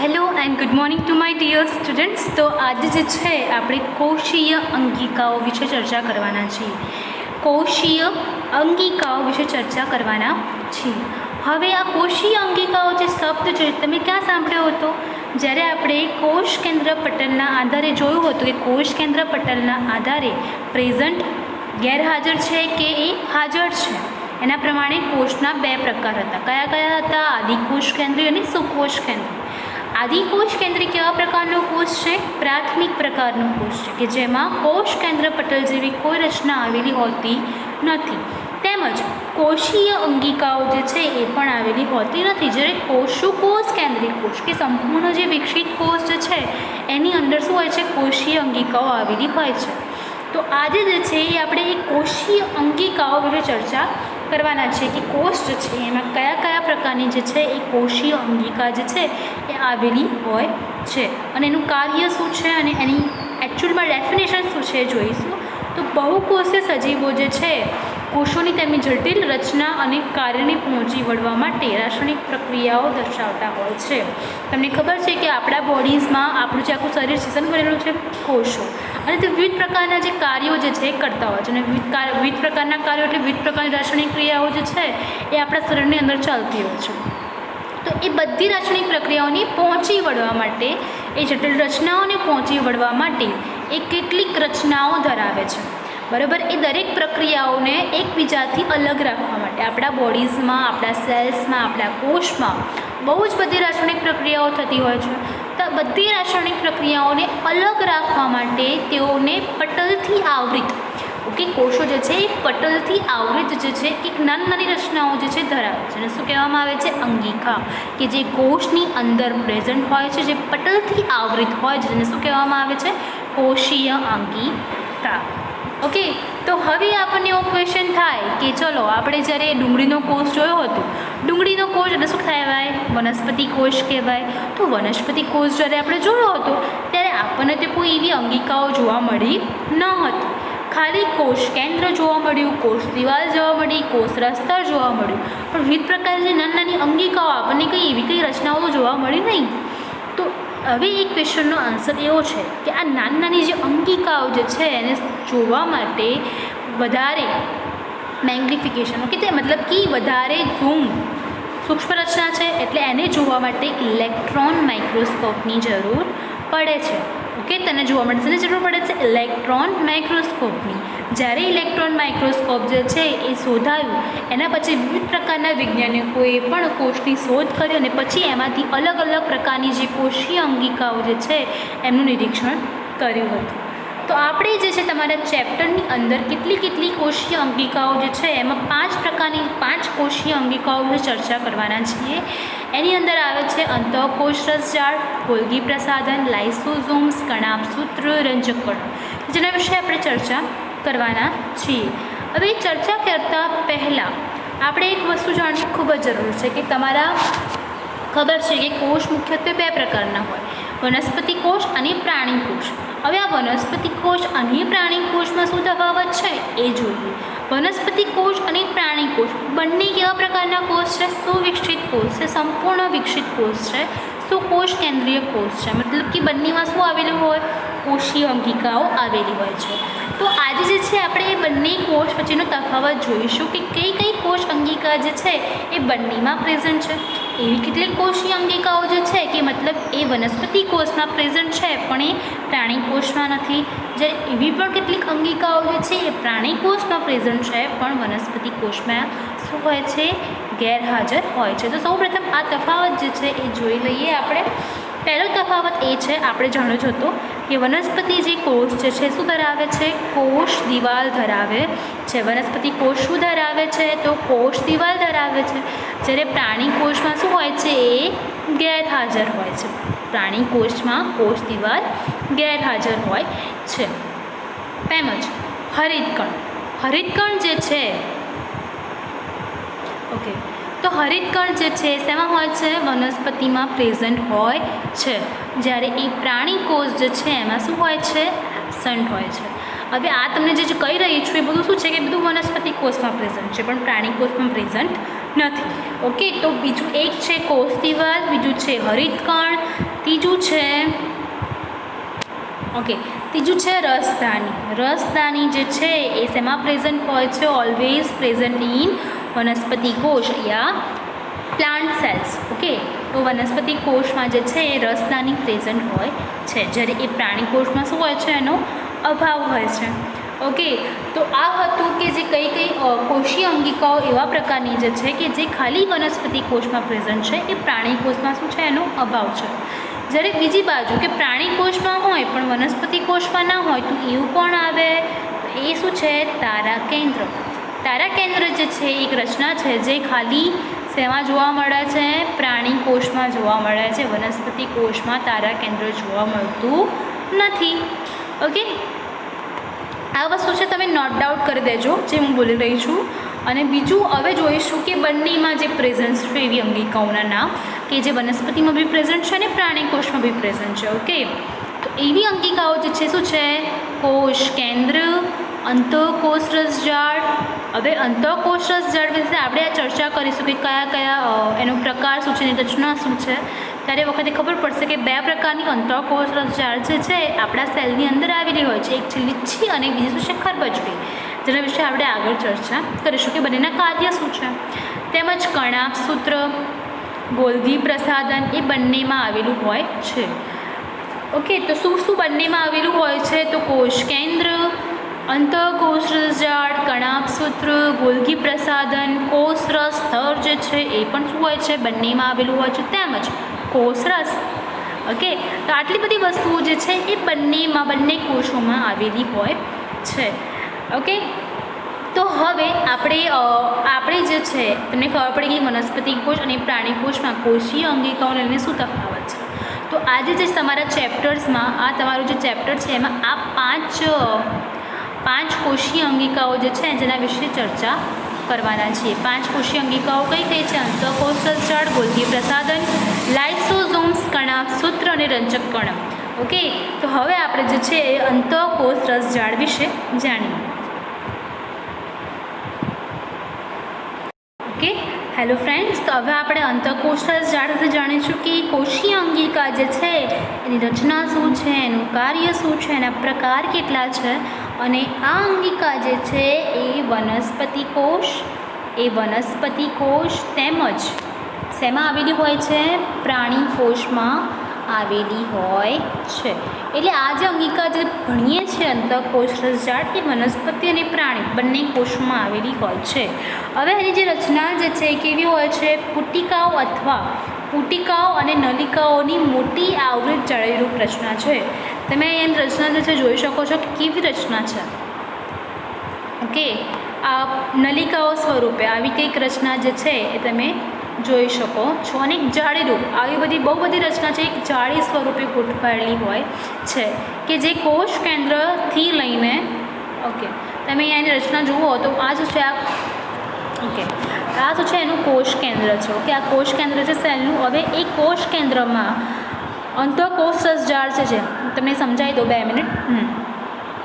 Hello and good morning to my dear students. તો આજે જે છે આપણે કોષીય અંગિકાઓ વિશે ચર્ચા કરવાના છીએ. કોષીય અંગિકાઓ વિશે ચર્ચા કરવાના છીએ. હવે આ કોષીય અંગિકાઓ જે શબ્દ છે તમે ક્યાં સાંભળ્યો હતો? જ્યારે આપણે કોષ કેન્દ્ર પટલના આધારે જોયું હતું કે કોષ કેન્દ્ર પટલના આધારે પ્રેઝન્ટ ગેરહાજર છે કે એ હાજર છે. એના પ્રમાણે કોષના બે પ્રકાર હતા. કયા કયા હતા? આદિકોષ કેન્દ્રી અને સુકોષ કેન્દ્રી. આદિકોષ કેન્દ્રી કેવા પ્રકારનો કોષ છે? પ્રાથમિક પ્રકારનો કોષ છે કે જેમાં કોષ કેન્દ્ર પટલ જેવી કોઈ રચના આવેલી હોતી નથી. તેમજ કોષીય અંગિકાઓ જે છે એ પણ આવેલી હોતી નથી. જ્યારે કોષુકોષ કેન્દ્રી કોષ કે સંપૂર્ણ જે વિકસિત કોષ જે છે એની અંદર શું હોય છે? કોષીય અંગિકાઓ આવેલી હોય છે. તો આજે જે છે એ આપણે એ કોષીય અંગિકાઓ વિશે ચર્ચા કરવાના છે કે કોષ જે છે એમાં કયા કયા પ્રકારની જે છે એ કોષીય અંગિકા જે છે એ આવેલી હોય છે અને એનું કાર્ય શું છે અને એની એકચ્યુઅલમાં ડેફિનેશન શું છે એ જોઈશું. તો બહુકોષીય સજીવો જે છે કોષોની તેમની જટિલ રચના અને કાર્યને પહોંચી વળવા માટે રાસાયણિક પ્રક્રિયાઓ દર્શાવતા હોય છે. તમને ખબર છે કે આપણા બોડીઝમાં આપણું જે આખું શરીર શાસન કરેલું છે કોષો, અને તે વિવિધ પ્રકારના જે કાર્યો જે છે એ કરતા હોય છે. અને વિવિધ પ્રકારના કાર્યો એટલે વિવિધ પ્રકારની રાસાયણિક ક્રિયાઓ જે છે એ આપણા શરીરની અંદર ચાલતી હોય છે. તો એ બધી રાસાયણિક પ્રક્રિયાઓને પહોંચી વળવા માટે, એ જટિલ રચનાઓને પહોંચી વળવા માટે એ કેટલીક રચનાઓ ધરાવે છે. બરાબર? એ દરેક પ્રક્રિયાઓને એકબીજાથી અલગ રાખવા માટે આપણા બોડીઝમાં, આપણા સેલ્સમાં, આપણા કોષમાં બહુ જ બધી રાસાયણિક પ્રક્રિયાઓ થતી હોય છે. તો બધી રાસાયણિક પ્રક્રિયાઓને અલગ રાખવા માટે તેઓને પટલથી આવૃત, ઓકે, કોષો જે છે એ પટલથી આવૃત જે છે એક નાની નાની રચનાઓ જે છે ધરાવે છે. અને શું કહેવામાં આવે છે? અંગિકા, કે જે કોષની અંદર પ્રેઝન્ટ હોય છે, જે પટલથી આવૃત હોય છે, જેને શું કહેવામાં આવે છે? કોષીય અંગિકા. ઓકે, તો હવે આપણને એવો ક્વેશ્ચન થાય કે ચલો આપણે જ્યારે ડુંગળીનો કોષ જોયો હતો, ડુંગળીનો કોષ એટલે શું કહેવાય? વનસ્પતિ કોષ કહેવાય. તો વનસ્પતિ કોષ જ્યારે આપણે જોયો હતો ત્યારે આપણને તે કોઈ એવી અંગિકાઓ જોવા મળી ન હતી. ખાલી કોષ કેન્દ્ર જોવા મળ્યું, કોષ દિવાલ જોવા મળી, કોષ રસ્તા જોવા મળ્યું, પણ વિવિધ પ્રકારની નાની નાની અંગિકાઓ આપણને એવી રચનાઓ જોવા મળી નહીં. તો હવે એ ક્વેશ્ચનનો આન્સર એવો છે કે આ નાની નાની જે અંગિકાઓ જે છે એને જોવા માટે વધારે મેગ્નિફિકેશન, ઓકે, તે મતલબ કે વધારે ઝૂમ સૂક્ષ્મ રચના છે એટલે એને જોવા માટે ઇલેક્ટ્રોન માઇક્રોસ્કોપની જરૂર પડે છે. ઓકે, તેને જોવા માટે શેની જરૂર પડે છે? ઇલેક્ટ્રોન માઇક્રોસ્કોપની. જ્યારે ઇલેક્ટ્રોન માઇક્રોસ્કોપ જે છે એ શોધાયું એના પછી વિવિધ પ્રકારના વૈજ્ઞાનિકોએ પણ કોષની શોધ કરી અને પછી એમાંથી અલગ અલગ પ્રકારની જે કોષીય અંગિકાઓ જે છે એમનું નિરીક્ષણ કર્યું હતું. તો આપણે જે છે તમારા ચેપ્ટરની અંદર કેટલી કોષીય અંગિકાઓ જે છે એમાં 5 કોષીય અંગિકાઓ વિશે ચર્ચા કરવાના છીએ. એની અંદર આવે છે અંતઃકોષ રસજાળ, ગોલ્ગી પ્રસાધન, લાઇસોઝોમ્સ, કણાભસૂત્ર, રંજકકણો, જેના વિશે આપણે ચર્ચા કરવાના છીએ. હવે ચર્ચા કરતાં પહેલાં આપણે એક વસ્તુ જાણવી ખૂબ જ જરૂર છે કે તમારા ખબર છે કે કોષ મુખ્યત્વે 2 પ્રકારના હોય, વનસ્પતિ કોષ અને પ્રાણી કોષ. હવે આ વનસ્પતિ કોષ અને પ્રાણી કોષમાં શું તફાવત છે એ જોઈએ. વનસ્પતિ કોષ અને પ્રાણી કોષ બંને કેવા પ્રકારના કોષ છે? સુવિકસિત કોષ છે, સંપૂર્ણ વિકસિત કોષ છે, સુકોષ કેન્દ્રીય કોષ છે. મતલબ કે બંનેમાં શું આવેલું હોય? કોષીય અંગિકાઓ આવેલી હોય છે. તો આજે જે છે આપણે એ બંને કોષ વચ્ચેનો તફાવત જોઈશું કે કઈ કોષ અંગિકા જે છે એ બંનેમાં પ્રેઝન્ટ છે. એવી કેટલીક કોષીય અંગિકાઓ જે છે કે મતલબ એ વનસ્પતિ કોષમાં પ્રેઝન્ટ છે પણ એ પ્રાણી કોષમાં નથી. જ્યારે એવી પણ કેટલીક અંગિકાઓ જે છે એ પ્રાણી કોષમાં પ્રેઝન્ટ છે પણ વનસ્પતિ કોષમાં શું હોય છે? ગેરહાજર હોય છે. તો સૌપ્રથમ આ તફાવત જે છે એ જોઈ લઈએ આપણે. પહેલો તફાવત એ છે, આપણે જાણ્યો જ હતો કે વનસ્પતિ જે કોષ જે છે શું ધરાવે છે? કોષ દિવાલ ધરાવે છે. વનસ્પતિ કોષ શું ધરાવે છે? તો કોષ દિવાલ ધરાવે છે. જ્યારે પ્રાણી કોષમાં શું હોય છે? એ ગેરહાજર હોય છે. પ્રાણી કોષમાં કોષ દિવાલ ગેરહાજર હોય છે. તેમજ હરિતકણ, હરિતકણ જે છે, ઓકે, તો હરિતકણ જે છે શેમાં હોય છે? વનસ્પતિમાં પ્રેઝન્ટ હોય છે. જ્યારે એ પ્રાણી કોષ જે છે એમાં શું હોય છે? એબસન્ટ હોય છે. હવે આ તમને જે કહી રહી છું એ બધું શું છે કે બધું વનસ્પતિ કોષમાં પ્રેઝન્ટ છે પણ પ્રાણી કોષમાં પ્રેઝન્ટ નથી. ઓકે, તો બીજું એક છે કોષ દિવાલ, બીજું છે હરિતકણ, ત્રીજું છે ત્રીજું છે રસધાની. રસધાની જે છે એ શેમાં પ્રેઝન્ટ હોય છે? ઓલવેઝ પ્રેઝન્ટ ઇન વનસ્પતિ કોષ યા પ્લાન્ટ સેલ્સ. ઓકે, તો વનસ્પતિ કોષમાં જે છે એ રસધાની પ્રેઝન્ટ હોય છે, જ્યારે એ પ્રાણી કોષમાં શું હોય છે? એનો અભાવ હોય છે. ઓકે, તો આ હતું કે જે કઈ કોષીય અંગિકાઓ એવા પ્રકારની જે છે કે જે ખાલી વનસ્પતિ કોષમાં પ્રેઝન્ટ છે, એ પ્રાણી કોષમાં શું છે? એનો અભાવ છે. જ્યારે બીજી બાજુ કે પ્રાણી કોષમાં હોય પણ વનસ્પતિ કોષમાં ના હોય, તો એવું કોણ આવે? એ શું છે? તારા કેન્દ્ર. તારા કેન્દ્ર જે છે એક રચના છે જે ખાલી શેમાં જોવા મળે છે? પ્રાણી કોષમાં જોવા મળે છે. વનસ્પતિ કોષમાં તારા કેન્દ્ર જોવા મળતું નથી. ઓકે, આ વસ્તુ છે તમે નોટ ડાઉન કરી દેજો જે હું બોલી રહી છું. અને બીજું હવે જોઈશું કે બંનેમાં જે પ્રેઝન્ટ છે એવી અંગિકાઓના નામ કે જે વનસ્પતિમાં બી પ્રેઝન્ટ છે અને પ્રાણી કોષમાં બી પ્રેઝન્ટ છે. ઓકે, તો એવી અંગિકાઓ જે છે શું છે? કોષ કેન્દ્ર, અંતઃકોષ રસજાળ. હવે અંતઃકોષ રસજાળ વિશે આપણે આ ચર્ચા કરીશું કે કયા કયા એનો પ્રકાર શું છે, એની રચના શું છે. ત્યારે વખતે ખબર પડશે કે બે પ્રકારની અંતઃકોષ રસજાળ જે છે આપણા સેલની અંદર આવેલી હોય છે. એક છે લીચ્છી અને બીજી શું છે? ખરબચડી. જેના વિશે આપણે આગળ ચર્ચા કરીશું કે બંનેના કાર્ય શું છે. તેમજ કર્ણાભસૂત્ર, ગોલ્ગી પ્રસાધન એ બંનેમાં આવેલું હોય છે. ઓકે, તો શું શું બંનેમાં આવેલું હોય છે? તો કોષ કેન્દ્ર, અંતઃકોષ રસજાળ, કર્ણાભસૂત્ર, ગોલ્ગી પ્રસાધન, કોષરસ સ્તર જે છે એ પણ શું હોય છે? બંનેમાં આવેલું હોય છે. તેમજ કોષરસ. ઓકે, તો આટલી બધી વસ્તુઓ જે છે એ બંને કોષોમાં આવેલી હોય છે. ઓકે, તો હવે આપણે જે છે તમને ખબર પડી કે વનસ્પતિ કોષ અને પ્રાણી કોષમાં કોષીય અંગિકાઓને લઈને શું તફાવત છે. તો આજે જે તમારા ચેપ્ટર્સમાં આ તમારું જે ચેપ્ટર છે એમાં આ પાંચ કોષીય અંગિકાઓ જે છે જેના વિશે ચર્ચા કરવાના છીએ. 5 કોષીય અંગિકાઓ કઈ કઈ છે? અંતઃકોષ રસજાળ, ગોલ્ગી પ્રસાધન, લાઇસોઝોમ્સ, કર્ણાભસૂત્ર અને રંજકકણ. ઓકે, તો હવે આપણે જે છે એ અંતઃકોષ રસજાળ વિશે જાણીએ. ઓકે, હેલો ફ્રેન્ડ્સ, તો હવે આપણે અંતઃકોષ રસજાળ વિશે જાણીશું કે કોષીય અંગિકા જે છે એની રચના શું છે, એનું કાર્ય શું છે, એના પ્રકાર કેટલા છે. અને આ અંગિકા જે છે એ વનસ્પતિ કોષ તેમજ શેમાં આવેલી હોય છે? પ્રાણી કોષમાં આવેલી હોય છે. એટલે આ જે અંગિકા જે ભણીએ છીએ અંતઃકોષ રસજાળ એ વનસ્પતિ અને પ્રાણી બંને કોષમાં આવેલી હોય છે. હવે એની જે રચના જે છે એ કેવી હોય છે? પુટિકાઓ અને નલિકાઓની મોટી આવૃત જાળીરૂપ રચના છે. તમે એની રચના જે છે જોઈ શકો છો કે કેવી રચના છે. ઓકે, આ નલિકાઓ સ્વરૂપે આવી કંઈક રચના જે છે એ તમે જોઈ શકો છો. અને એક જાળીરૂપ આવી બહુ બધી રચના છે એક જાળી સ્વરૂપે ગોઠવાયેલી હોય છે કે જે કોષ કેન્દ્રથી લઈને ઓકે તમે એની રચના જુઓ તો આ શું છે? આ શું છે? એનું કોષ કેન્દ્ર છે. ઓકે, આ કોષ કેન્દ્ર છે સેલનું. હવે એ કોષ કેન્દ્રમાં અંતઃકોષ રસજાળ છે જે તમને સમજાવી દો 2 મિનિટ.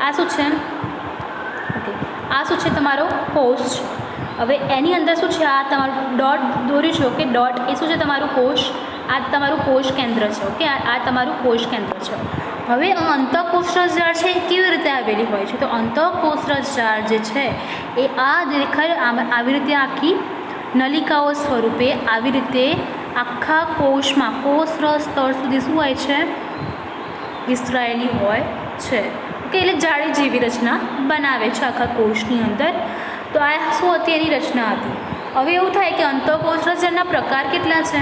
આ શું છે? ઓકે, આ શું છે? તમારો કોષ. હવે એની અંદર શું છે? આ તમારું ડોટ દોર્યું છે. ઓકે, ડોટ એ શું છે? તમારું કોષ. આ તમારું કોષ કેન્દ્ર છે. ઓકે, આ તમારું કોષ કેન્દ્ર છે. હવે અંતઃકોષ રસજાળ છે એ કેવી રીતે આવેલી હોય છે? તો અંતઃકોષ રસજાળ જે છે એ આ દેખાય આવી રીતે આખી નલિકાઓ સ્વરૂપે આવી રીતે આખા કોષમાં કોષરસ સ્તર સુધી શું હોય છે? વિસ્તરાયેલી હોય છે. ઓકે, એટલે જાળી જેવી રચના બનાવે છે આખા કોષની અંદર. તો આ શું હતી? એની રચના હતી. હવે એવું થાય કે અંતઃકોષ રસજાળના પ્રકાર કેટલા છે?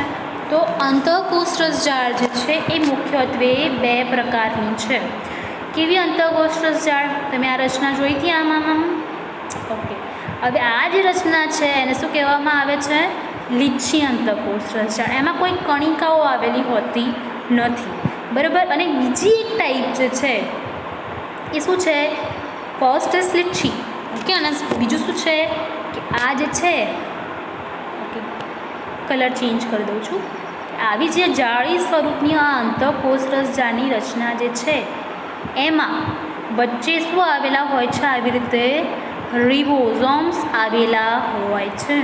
તો અંતઃકોષ રસજાળ જે છે એ મુખ્યત્વે 2 પ્રકારની છે. કેવી અંતઃકોષ રસજાળ? તમે આ રચના જોઈ હતી આમાં? ઓકે, હવે આ જે રચના છે એને શું કહેવામાં આવે છે? લીચ્છી અંતઃકોષ રસજાળ. એમાં કોઈ કણિકાઓ આવેલી હોતી નથી. બરાબર. અને બીજી એક ટાઈપ જે છે એ શું છે? First is લીચ્છી. ઓકે, અને બીજું શું છે કે આ જે છે ઓકે કલર ચેન્જ કરી દઉં છું. આવી જે જાળી સ્વરૂપની આ અંતઃકોષ રસજાળની રચના જે છે એમાં વચ્ચે શું આવેલા હોય છે? આવી રીતે રિબોઝોમ્સ આવેલા હોય છે.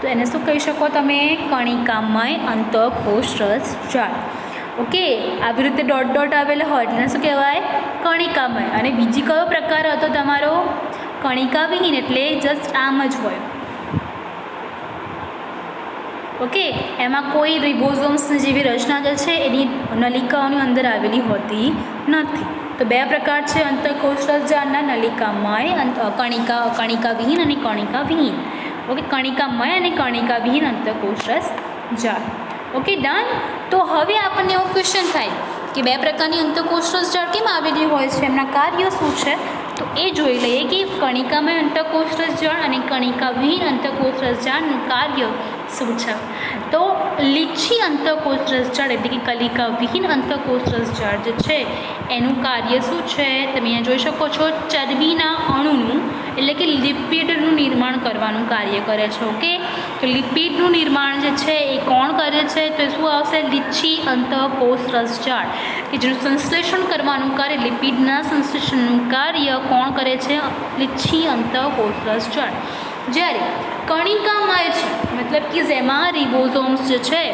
તો એને શું કહી શકો તમે? કણિકામય અંતઃકોષ રસ જાળ. ઓકે, આવી રીતે ડોટ ડોટ આવેલા હોય એટલે શું કહેવાય? કણિકામય. અને બીજી કયો પ્રકાર હતો તમારો? કણિકાવિહીન, એટલે જસ્ટ આમ જ હોય. ઓકે, એમાં કોઈ રિબોઝોમ્સ જેવી રચના જે છે એની નલિકાઓની અંદર આવેલી હોતી નથી. તો બે પ્રકાર છે અંતઃકોષ રસજાળના: નલિકામય કણિકાવિહીન અને કણિકાવિહીન. ઓકે, કણિકામય અને કણિકાવિહીન અંતઃકોષ રસજાળ. Okay, done. તો હવે આપણને એવો ક્વેશ્ચન થાય કે બે પ્રકારની અંતઃકોષ રસજાળ કેમ આવેલી હોય છે, એમના કાર્યો શું છે? તો એ જોઈ લઈએ કે કણિકામય અંતઃકોષ રસજાળ અને કણિકાવિહીન અંતઃકોષ રસજાળનું કાર્ય શું છે. તો લીચ્છી અંતઃકોષ રસજાળ એટલે કે કલિકાવિહીન અંતઃકોષ રસજાળ જે છે એનું કાર્ય શું છે? તમે અહીંયા જોઈ શકો છો, ચરબીના અણુનું એટલે કે લિપિડનું નિર્માણ કરવાનું કાર્ય કરે છે. ઓકે, તો લિપિડનું નિર્માણ જે છે એ કોણ કરે છે? તો શું આવશે? લીચ્છી અંતઃકોષ રસજાળ, કે જેનું સંશ્લેષણ કરવાનું કાર્ય, લિપિડના સંશ્લેષણનું કાર્ય કોણ કરે છે? લીચ્છી અંતઃકોષ રસજાળ. જ્યારે કણિકામય છે મતલબ કે જેમાં રિબોઝોમ્સ જે છે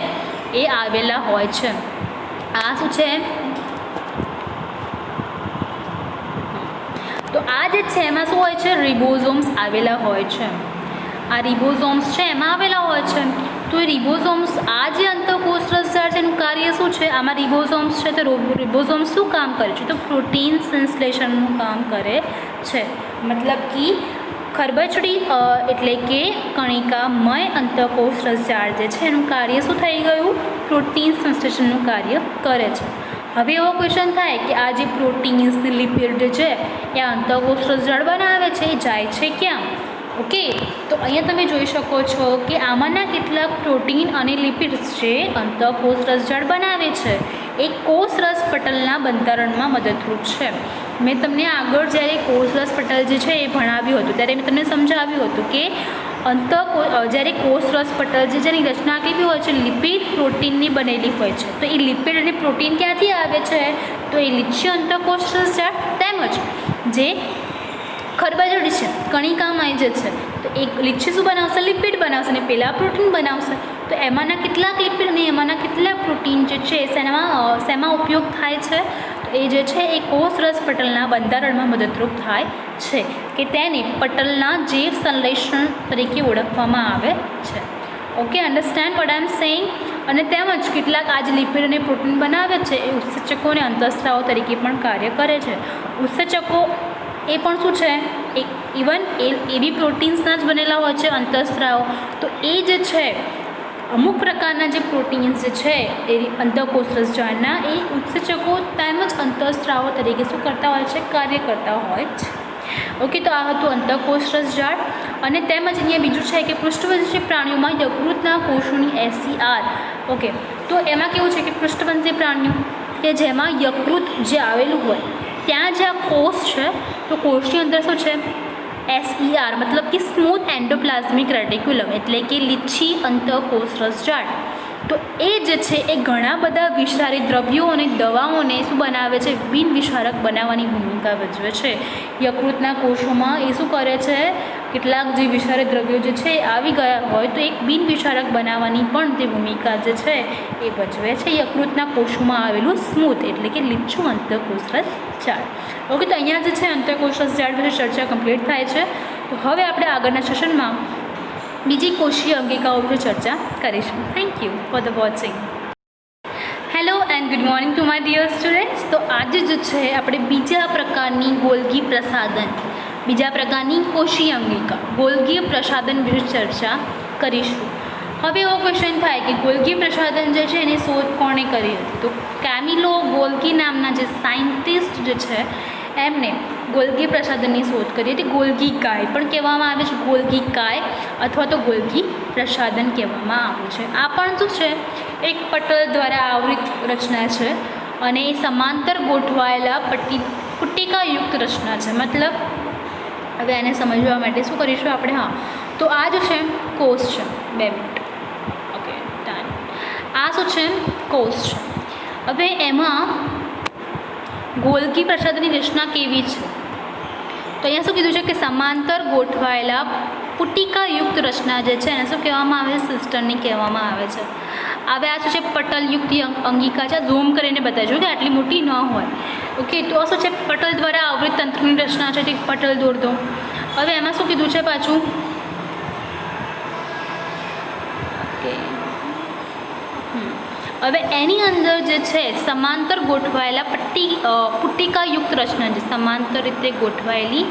એ આવેલા હોય છે. આ શું છે? તો આ જે છે એમાં શું હોય છે? રિબોઝોમ્સ આવેલા હોય છે. આ રિબોઝોમ્સ છે એમાં આવેલા હોય છે. તો એ રિબોઝોમ્સ, આ જે અંતઃકોષ રસજાળ છે એનું કાર્ય શું છે? આમાં રિબોઝોમ્સ છે તો રિબોઝોમ્સ શું કામ કરે છે? તો પ્રોટીન સંશ્લેષણનું કામ કરે છે. મતલબ કે ખરબચડી એટલે કે કણિકામય અંતઃકોષ રસજાળ જે છે એનું કાર્ય શું થઈ ગયું? પ્રોટીન સંશ્લેષણનું કાર્ય કરે છે. હવે એવો ક્વેશ્ચન થાય કે આ જે પ્રોટીન્સ ને લિપિડ છે એ અંતઃકોષ રસજાળ બનાવે છે, એ જાય છે ક્યાં? ઓકે, તો અહીંયા તમે જોઈ શકો છો કે આમાંના કેટલાક પ્રોટીન અને લિપિડ્સ જે અંતઃકોષ રસજાળ બનાવે છે એ કોષ રસ પટલના બંધારણમાં મદદરૂપ છે. મેં તમને આગળ જ્યારે કોષ રસ પટલ જે છે એ ભણાવ્યું હતું ત્યારે મેં તમને સમજાવ્યું હતું કે જ્યારે કોષ રસ પટલ જે જેની રચના કેવી હોય છે? લિપિડ પ્રોટીનની બનેલી હોય છે. તો એ લિપિડ અને પ્રોટીન ક્યાંથી આવે છે? તો એ લીચ્છી અંતઃકોષ રસજાળ તેમજ જે ખરબચડી છે કણિકામય જે છે તો એક લીચ્છી શું બનાવશે? લિપિડ બનાવશે અને પેલા પ્રોટીન બનાવશે. તો એમાંના કેટલાક લિપિડ અને એમાંના કેટલાક પ્રોટીન જે છે શેમાં ઉપયોગ થાય છે? તો એ જે છે એ કોષ રસ પટલના બંધારણમાં મદદરૂપ થાય છે, કે તેને પટલના જૈવ સંશ્લેષણ તરીકે ઓળખવામાં આવે છે. Okay, understand what I am saying? અને તેમજ કેટલાક આ જે લિપિડ અને પ્રોટીન બનાવે છે એ ઉત્સેચકો અને અંતઃસ્ત્રાવો તરીકે પણ કાર્ય કરે છે. ઉત્સેચકો એ પણ શું છે? ઇવન એવી પ્રોટીન્સના જ બનેલા હોય છે અંતઃસ્ત્રાવો. તો એ જે છે અમુક પ્રકારના જે પ્રોટીન્સ જે છે એ અંતઃકોષ રસજાળના એ ઉત્સેચકો તેમજ અંતઃસ્ત્રાવો તરીકે શું કરતા હોય છે? કાર્ય કરતા હોય છે. ઓકે, તો આ હતું અંતઃકોષ રસજાળ. અને તેમજ અહીંયા બીજું છે કે પૃષ્ઠવંશી પ્રાણીઓમાં યકૃતના કોષોની SCR. ઓકે, તો એમાં કેવું છે કે પૃષ્ઠવંશી પ્રાણીઓ કે જેમાં યકૃત જે આવેલું હોય ત્યાં જે આ કોષ છે તો કોષની અંદર શું છે? SER મતલબ કે સ્મૂથ એન્ડોપ્લાઝમિક રેટિક્યુલમ એટલે કે લીચ્છી અંતઃકોષ રસજાળ. તો એ જે છે એ ઘણા બધા વિષારી દ્રવ્યો અને દવાઓને શું બનાવે છે? બિનવિષારક બનાવવાની ભૂમિકા ભજવે છે. યકૃતના કોષોમાં એ શું કરે છે? કેટલાક જે વિષારી દ્રવ્યો જે છે એ આવી ગયા હોય તો એક બિનવિષારક બનાવવાની પણ જે ભૂમિકા જે છે એ ભજવે છે યકૃતના કોષોમાં આવેલું સ્મૂથ એટલે કે લીચ્છું અંતઃકોષ રસજાળ. ઓકે, તો અહીંયા જે છે અંતઃકોષ રસજાળ વિશે ચર્ચા કમ્પ્લીટ થાય છે. તો હવે આપણે આગળના સેશનમાં બીજી કોષીય અંગિકાઓ વિશે ચર્ચા કરીશું. Thank you for the watching. Hello and good morning to my dear students. તો આજે જે છે આપણે બીજા પ્રકારની ગોલ્ગી પ્રસાધન, બીજા પ્રકારની કોષીય અંગિકા ગોલ્ગી પ્રસાધન વિશે ચર્ચા કરીશું. હવે એવો ક્વેશ્ચન થાય કે ગોલ્ગી પ્રસાધન જે છે એની શોધ કોણે કરી હતી? તો કેમિલો ગોલ્ગી નામના જે સાયન્ટિસ્ટ જે છે એમને ગોલ્ગી પ્રસાધનની શોધ કરી હતી. ગોલ્ગી કાય પણ કહેવામાં આવે છે, ગોલ્ગી કાય અથવા તો ગોલ્ગી પ્રસાધન કહેવામાં આવે છે. આ પણ શું છે? એક પટલ દ્વારા આવૃત રચના છે અને એ સમાંતર ગોઠવાયેલા પુટિકાયુક્ત રચના છે. મતલબ હવે એને સમજવા માટે શું કરીશું આપણે? હા, તો આ જે છે કોષ છે. 2 મિનિટ. Okay, done. આ શું છે? કોષ છે. હવે એમાં ગોલ્ગી પ્રસાધનની રચના કેવી છે? તો અહીંયા શું કીધું છે કે સમાંતર ગોઠવાયેલા પુટિકાયુક્ત રચના જે છે એને શું કહેવામાં આવે છે? સિસ્ટર્ની કહેવામાં આવે છે. હવે આ શું છે? પટલયુક્ત અંગિકા છે. ઝૂમ કરીને બતાવજો કે આટલી મોટી ન હોય. ઓકે, તો આ શું છે? પટલ દ્વારા આવૃત તંત્રની રચના છે. તે પટલ દોર દો. હવે એમાં શું કીધું છે પાછું? ઓકે, હવે એની અંદર જે છે સમાંતર ગોઠવાયેલા પુટિકાયુક્ત રચના છે. સમાંતર રીતે ગોઠવાયેલી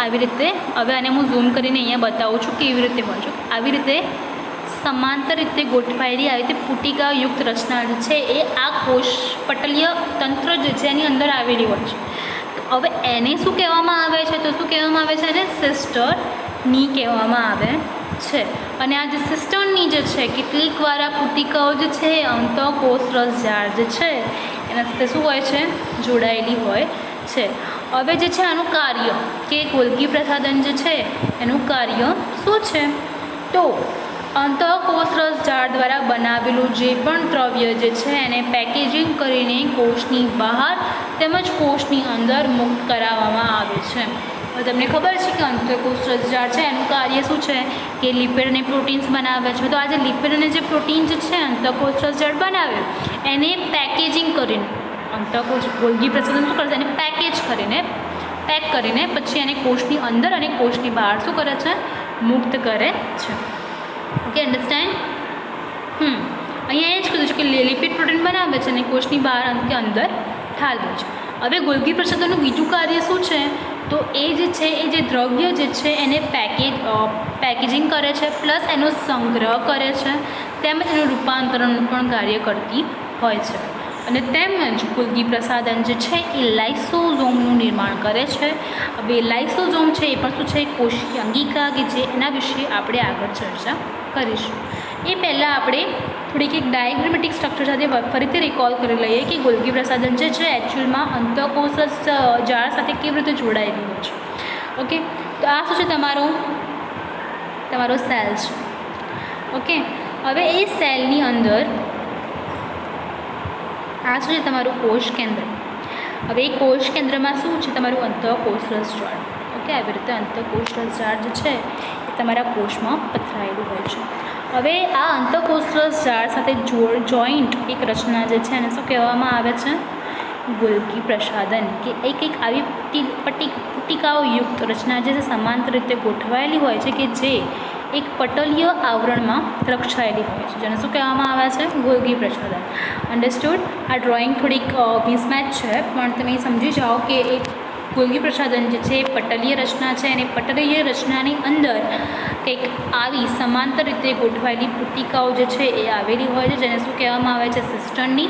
આવી રીતે. હવે આને હું ઝૂમ કરીને અહીંયા બતાવું છું કેવી રીતે હોય છે. આવી રીતે સમાંતર રીતે ગોઠવાયેલી આવી રીતે પુટિકાયુક્ત રચના જે છે એ આ કોષ પટલીય તંત્ર જે છે એની અંદર આવેલી હોય છે. હવે એને શું કહેવામાં આવે છે? તો શું કહેવામાં આવે છે? એને સિસ્ટરની કહેવામાં આવે છે. અને આ જે સિસ્ટરની જે છે કેટલીક વાર આ પુટિકાઓ જે છે અંતઃકોષરસ ઝાડ જે છે એના સાથે શું હોય છે? જોડાયેલી હોય છે. હવે જે છે આનું કાર્ય કે ગોલ્ગી પ્રસાધન જે છે એનું કાર્ય શું છે? તો અંતઃકોષરસ ઝાડ દ્વારા બનાવેલું જે પણ દ્રવ્ય જે છે એને પેકેજિંગ કરીને કોષની બહાર તેમજ કોષની અંદર મુક્ત કરાવવામાં આવે છે. હવે તમને ખબર છે કે અંતઃકોષરસ ઝાડ છે એનું કાર્ય શું છે? કે લિપિડ અને પ્રોટીન્સ બનાવે છે. તો આ જે લિપિડ અને જે પ્રોટીન જે છે અંતઃકોષરસ ઝાડ બનાવે એને પેકેજિંગ કરીને અંતઃકોષ ગોલ્ગી પ્રસાધન શું કરશે? એને પેક કરીને પછી એને કોષની અંદર અને કોષની બહાર શું કરે છે? મુક્ત કરે છે. Okay, understand? અહીંયા એ જ કીધું છે કે લિપિડ પ્રોટીન બનાવે છે અને કોષની બહાર કે અંદર ઠાલવે છે. હવે ગોલ્ગી પ્રસાધનનું બીજું કાર્ય શું છે? તો એ જે છે એ જે દ્રવ્ય જે છે એને પેકેજિંગ કરે છે પ્લસ એનો સંગ્રહ કરે છે તેમજ એનું રૂપાંતરણનું પણ કાર્ય કરતી હોય છે. અને તેમજ ગોલ્ગી પ્રસાધન જે છે એ લાઇસોઝોમનું નિર્માણ કરે છે. હવે લાઇસોઝોમ છે એ પણ શું છે? કોષીય અંગિકા કે જે એના વિશે આપણે આગળ ચર્ચા કરીશું. એ પહેલાં આપણે થોડીક એક ડાયાગ્રામેટિક સ્ટ્રક્ચર સાથે ફરીથી રિકોલ કરી લઈએ કે ગોલ્ગી પ્રસાધન જે છે એકચ્યુઅલમાં અંતઃકોષરસ ઝાડ સાથે કેવી રીતે જોડાયેલું હોય છે. ઓકે, તો આ શું છે? તમારો સેલ છે. ઓકે, હવે એ સેલની અંદર આ શું છે? તમારું કોષ કેન્દ્ર. હવે એ કોષ કેન્દ્રમાં શું છે? તમારું અંતઃકોષરસ ઝાડ. ઓકે, આવી રીતે અંતઃકોષરસ ઝાડ જે છે એ તમારા કોષમાં પથરાયેલું હોય છે. હવે આ અંતઃકોષરસ ઝાડ સાથે જોઈન્ટ એક રચના જે છે એને શું કહેવામાં આવે છે? ગોલ્ગી પ્રસાધન. કે એક આવી પુટિકાઓ યુક્ત રચના જે છે સમાંતર રીતે ગોઠવાયેલી હોય છે કે જે એક પટલીય આવરણમાં રક્ષાયેલી હોય છે જેને શું કહેવામાં આવે છે? ગોલ્ગી પ્રસાધન. અન્ડરસ્ટુડ? આ ડ્રોઈંગ થોડીક મિસમેચ છે પણ તમે સમજી જાઓ કે એક ગોલ્ગી પ્રસાધન જે છે એ પટલીય રચના છે અને પટલીય રચનાની અંદર કંઈક આવી સમાંતર રીતે ગોઠવાયેલી પુટિકાઓ જે છે એ આવેલી હોય છે જેને શું કહેવામાં આવે છે? સિસ્ટરની.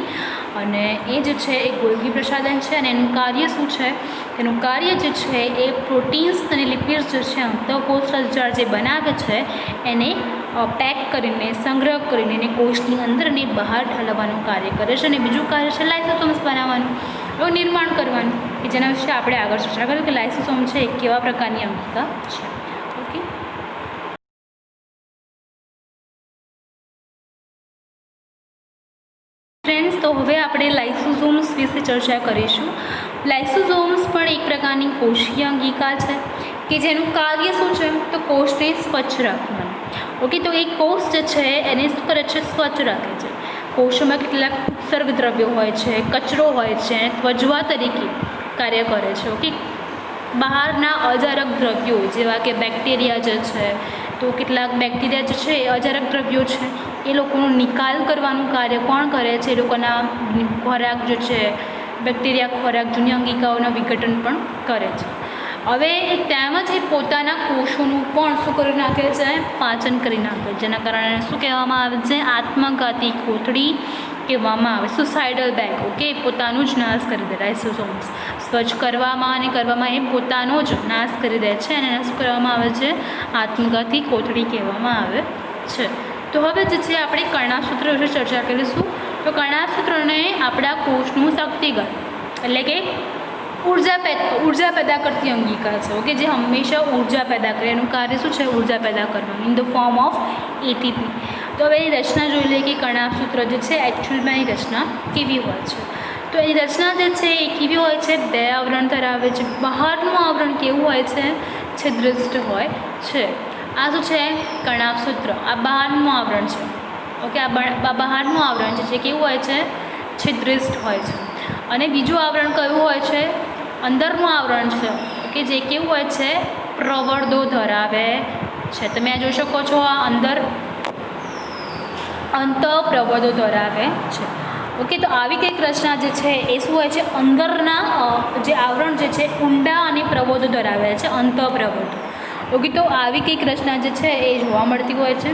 અને એ જે છે એ ગોલ્ગી પ્રસાધન છે અને એનું કાર્ય શું છે? એનું કાર્ય જે છે એ પ્રોટીન્સ અને લિપિડ્સ જે છે અંતઃકોષરસ ઝાડ જે બનાવે છે એને પેક કરીને સંગ્રહ કરીને એને કોષની અંદર અને બહાર ઠાલવવાનું કાર્ય કરે છે. અને બીજું કાર્ય છે લાઇસોસોમ્સ બનાવવાનું, એવું નિર્માણ કરવાનું કે જેના વિશે આપણે આગળ ચર્ચા કરીએ કે લાઇસોસોમ છે એ કેવા પ્રકારની અંગિકા છે. ઓકે, ફ્રેન્ડ્સ, તો હવે આપણે લાઇસોઝોમ્સ વિશે ચર્ચા કરીશું. લાઇસોઝોમ્સ પણ એક પ્રકારની કોષીય અંગિકા છે કે જેનું કાર્ય શું છે? તો કોષને સ્વચ્છ રાખવાનું. ઓકે, તો એક કોષ જે છે એને શું કરે છે? સ્વચ્છ રાખે છે. કોષોમાં કેટલાક ઉત્સર્ગ દ્રવ્યો હોય છે, કચરો હોય છે, ત્વચવા તરીકે કાર્ય કરે છે. ઓકે, બહારના અજારક દ્રવ્યો જેવા કે બેક્ટેરિયા જે છે, તો કેટલાક બેક્ટેરિયા જે છે એ અજારક દ્રવ્યો છે એ લોકોનો નિકાલ કરવાનું કાર્ય કોણ કરે છે? એ લોકોના ખોરાક જે છે બેક્ટેરિયા ખોરાક જૂની અંગિકાઓના વિઘટન પણ કરે છે. હવે તેમજ એ પોતાના કોષોનું પણ શું કરી નાખે છે? પાચન કરી નાખે છે. જેના કારણે શું કહેવામાં આવે છે? આત્મઘાતી કોથળી કહેવામાં આવે. Suicidal bag. ઓકે, પોતાનું જ નાશ કરી દે. લાઇસોસોમ્સ સ્વચ્છ કરવામાં એ પોતાનો જ નાશ કરી દે છે અને એને શું કરવામાં આવે છે? આત્મઘાતી કોથળી કહેવામાં આવે છે. તો હવે જે છે આપણે કર્ણાસૂત્ર વિશે ચર્ચા કરીશું. તો કર્ણાસૂત્રને આપણા કોષનું શક્તિગત એટલે કે ઉર્જા પેદા કરતી અંગિકા છે. ઓકે, જે હંમેશા ઉર્જા પેદા કરે. એનું કાર્ય શું છે? ઉર્જા પેદા કરવાનું in the form of ATP. તો હવે એની રચના જોઈ લઈએ કે કર્ણાસૂત્ર જે છે એકચ્યુઅલમાં એની રચના કેવી હોય છે. તો એની રચના જે છે એ કેવી હોય છે? 2 આવરણ ધરાવે છે. બહારનું આવરણ કેવું હોય છે? છિદ્રિષ્ટ હોય છે આ શું છે? કર્ણાભસૂત્ર. આ બહારનું આવરણ છે. ઓકે, આ બહારનું આવરણ છે જે કેવું હોય છે? છિદ્રિષ્ઠ હોય છે. અને બીજું આવરણ કયું હોય છે? અંદરનું આવરણ છે. ઓકે, જે કેવું હોય છે? પ્રવર્ધો ધરાવે છે. તમે આ જોઈ શકો છો, આ અંદર અંતઃપ્રવર્ધો ધરાવે છે. ઓકે, તો આવી કંઈક રચના જે છે એ શું હોય છે? અંદરના જે આવરણ જે છે ઊંડા અને પ્રવર્ધો ધરાવે છે, અંતઃપ્રવર્ધો. ઓકે, તો આવી કંઈક રચના જે છે એ જોવા મળતી હોય છે.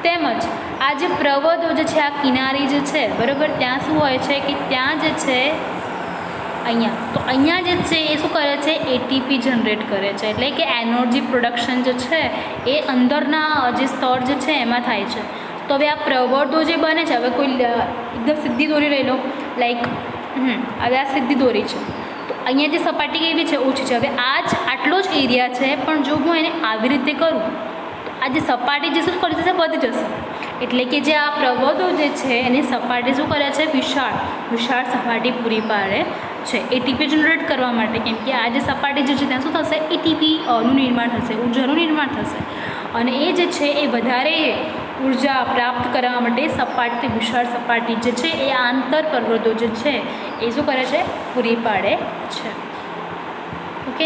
તેમજ આ જે પ્રવર્ધો જે છે, આ કિનારી જે છે, બરાબર, ત્યાં શું હોય છે કે ત્યાં જે છે અહીંયા જે છે એ શું કરે છે? એટીપી જનરેટ કરે છે. એટલે કે એનર્જી પ્રોડક્શન જે છે એ અંદરના જે સ્તર જે છે એમાં થાય છે. તો હવે આ પ્રવર્ધો જે બને છે, હવે કોઈ એકદમ સીધી દોરી લઈ લો, લાઈક હવે આ સીધી દોરી છે, તો અહીંયા જે સપાટી કેવી છે? ઓછી છે. હવે આટલો જ એરિયા છે, પણ જો હું એને આવી રીતે કરું તો આ જે સપાટી જે શું કરી જશે? વધી જશે. એટલે કે જે આ પ્રવર્ધો જે છે એની સપાટી શું કરે છે? વિશાળ સપાટી પૂરી પાડે છે એટીપી જનરેટ કરવા માટે. કેમ કે આ જે સપાટી જે છે ત્યાં શું થશે? એટીપીનું નિર્માણ થશે, ઉર્જાનું નિર્માણ થશે. અને એ જે છે એ વધારે ઉર્જા પ્રાપ્ત કરવા માટે વિશાળ સપાટી જે છે એ આંતર પ્રવર્ધો જે છે એ શું કરે છે? પૂરી પાડે છે. ઓકે,